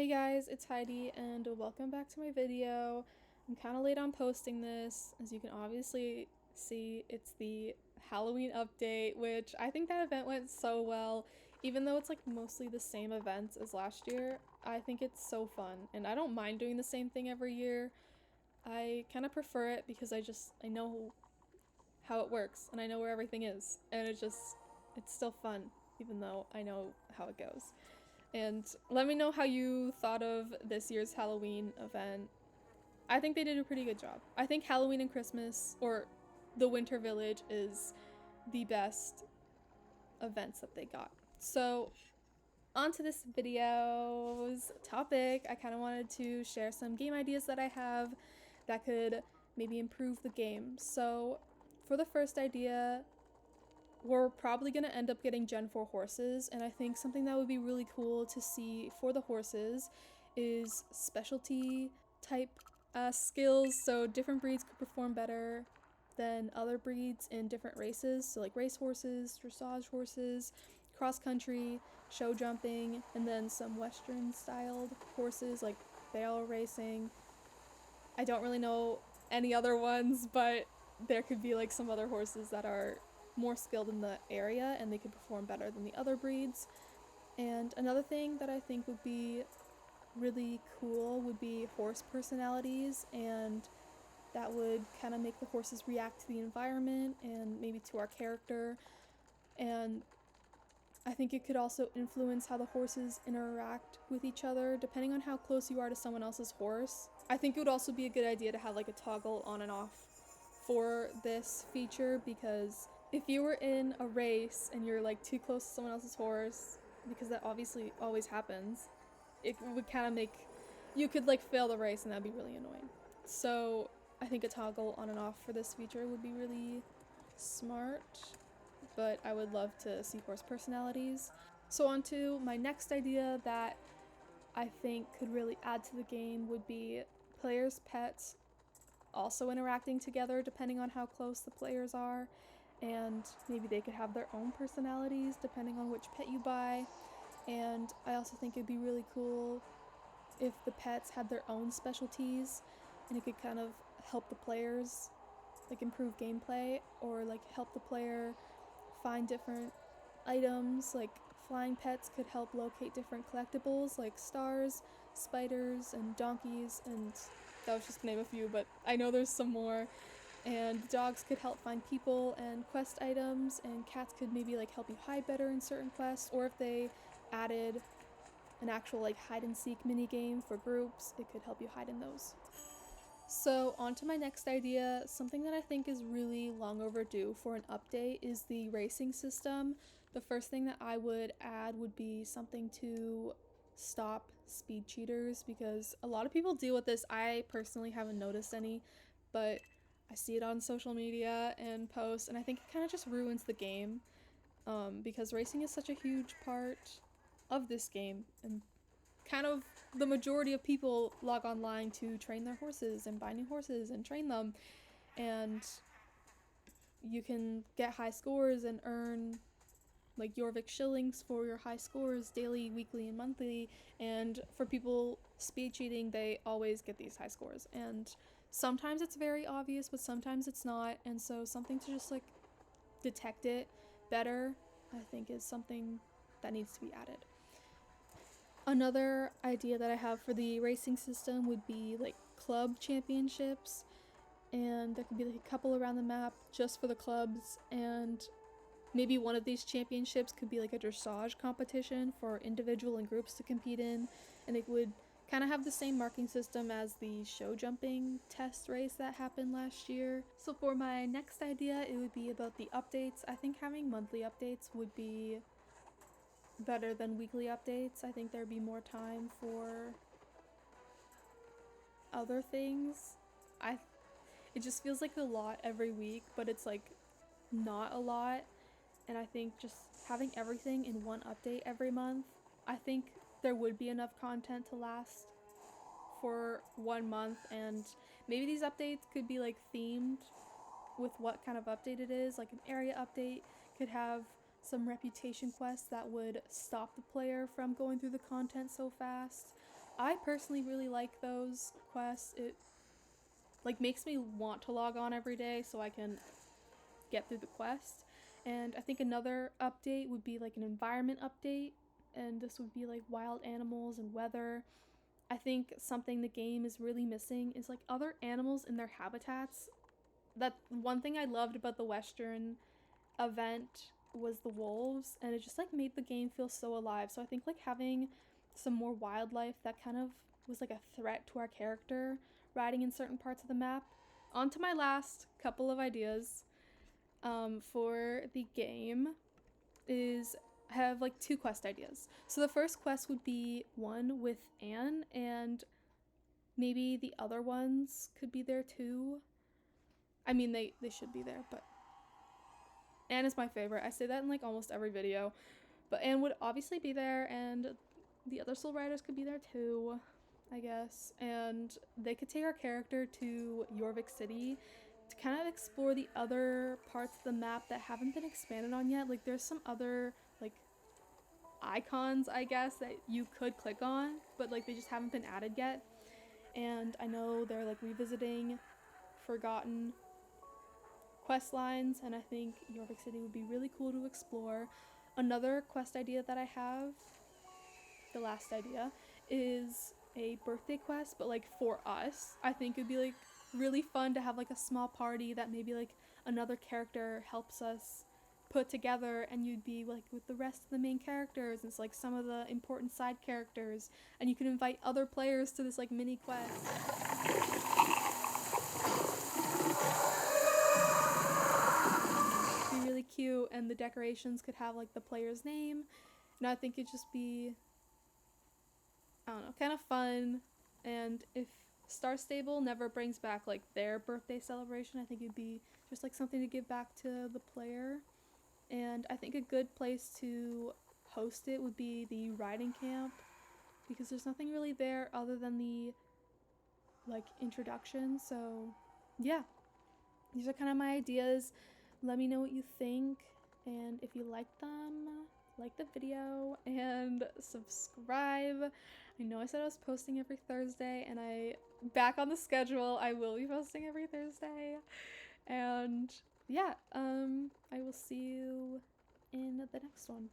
Hey guys, it's Heidi and welcome back to my video. I'm kind of late on posting this. As you can obviously see, it's the Halloween update, which I think that event went so well. Even though it's like mostly the same events as last year, I think it's so fun and I don't mind doing the same thing every year. I kind of prefer it because I know how it works and I know where everything is, and it's still fun even though I know how it goes. And let me know how you thought of this year's Halloween event. I think they did a pretty good job. I think Halloween and Christmas, or the Winter Village, is the best events that they got. So, on to this video's topic. I kind of wanted to share some game ideas that I have that could maybe improve the game. So, for the first idea, we're probably going to end up getting Gen 4 horses, and I think something that would be really cool to see for the horses is specialty type skills, so different breeds could perform better than other breeds in different races, so like race horses, dressage horses, cross country, show jumping, and then some western styled horses like barrel racing. I don't really know any other ones, but there could be like some other horses that are more skilled in the area and they could perform better than the other breeds. And another thing that I think would be really cool would be horse personalities, and that would kind of make the horses react to the environment and maybe to our character. And I think it could also influence how the horses interact with each other depending on how close you are to someone else's horse. I think it would also be a good idea to have like a toggle on and off for this feature, because if you were in a race and you're like too close to someone else's horse, because that obviously always happens, it would kind of make you could like fail the race and that'd be really annoying. So I think a toggle on and off for this feature would be really smart, but I would love to see horse personalities. So on to my next idea that I think could really add to the game would be players' pets also interacting together depending on how close the players are, and maybe they could have their own personalities depending on which pet you buy. And I also think it'd be really cool if the pets had their own specialties, and it could kind of help the players like improve gameplay, or like help the player find different items. Like flying pets could help locate different collectibles like stars, spiders, and donkeys, and that was just to name a few, but I know there's some more. And dogs could help find people and quest items, and cats could maybe like help you hide better in certain quests, or if they added an actual like hide and seek mini game for groups, it could help you hide in those. So on to my next idea. Something that I think is really long overdue for an update is the racing system. The first thing that I would add would be something to stop speed cheaters, because a lot of people deal with this. I personally haven't noticed any, but I see it on social media and posts, and I think it kind of just ruins the game, because racing is such a huge part of this game, and kind of the majority of people log online to train their horses and buy new horses and train them, and you can get high scores and earn like Jorvik shillings for your high scores daily, weekly, and monthly. And for people speed cheating, they always get these high scores, and sometimes it's very obvious, but sometimes it's not. And so something to just like detect it better, I think, is something that needs to be added. Another idea that I have for the racing system would be like club championships, and there could be like a couple around the map just for the clubs, and maybe one of these championships could be like a dressage competition for individual and groups to compete in, and it would kind of have the same marking system as the show jumping test race that happened last year. So for my next idea, it would be about the updates. I think having monthly updates would be better than weekly updates. I think there'd be more time for other things. It just feels like a lot every week, but it's like not a lot. And I think just having everything in one update every month, I think there would be enough content to last for 1 month. And maybe these updates could be like themed with what kind of update it is. Like an area update could have some reputation quests that would stop the player from going through the content so fast, I personally really like those quests. It like makes me want to log on every day so I can get through the quest. And I think another update would be like an environment update, and this would be like wild animals and weather. I think something the game is really missing is like other animals in their habitats. That one thing I loved about the Western event was the wolves, and it just like made the game feel so alive. So I think like having some more wildlife that kind of was like a threat to our character riding in certain parts of the map. On to my last couple of ideas for the game is have like two quest ideas. So the first quest would be one with Anne, and maybe the other ones could be there too. I mean, they should be there, but Anne is my favorite. I say that in like almost every video. But Anne would obviously be there, and the other Soul Riders could be there too, I guess. And they could take our character to Jorvik City to kind of explore the other parts of the map that haven't been expanded on yet. Like there's some other like icons, I guess, that you could click on, but like they just haven't been added yet. And I know they're like revisiting forgotten quest lines, and I think Jorvik City would be really cool to explore. Another quest idea that I have, the last idea, is a birthday quest, but like for us. I think it'd be like really fun to have like a small party that maybe like another character helps us put together, and you'd be like with the rest of the main characters and it's like some of the important side characters, and you can invite other players to this like mini quest. Be really cute, and the decorations could have like the player's name, and I think it'd just be, I don't know, kind of fun. And if Star Stable never brings back like their birthday celebration, I think it'd be just like something to give back to the player. And I think a good place to host it would be the riding camp, because there's nothing really there other than the like introduction. So yeah, these are kind of my ideas. Let me know what you think, and if you like them, like the video and subscribe. I know I said I was posting every Thursday, and I back on the schedule. I will be posting every Thursday. And yeah, I will see you in the next one.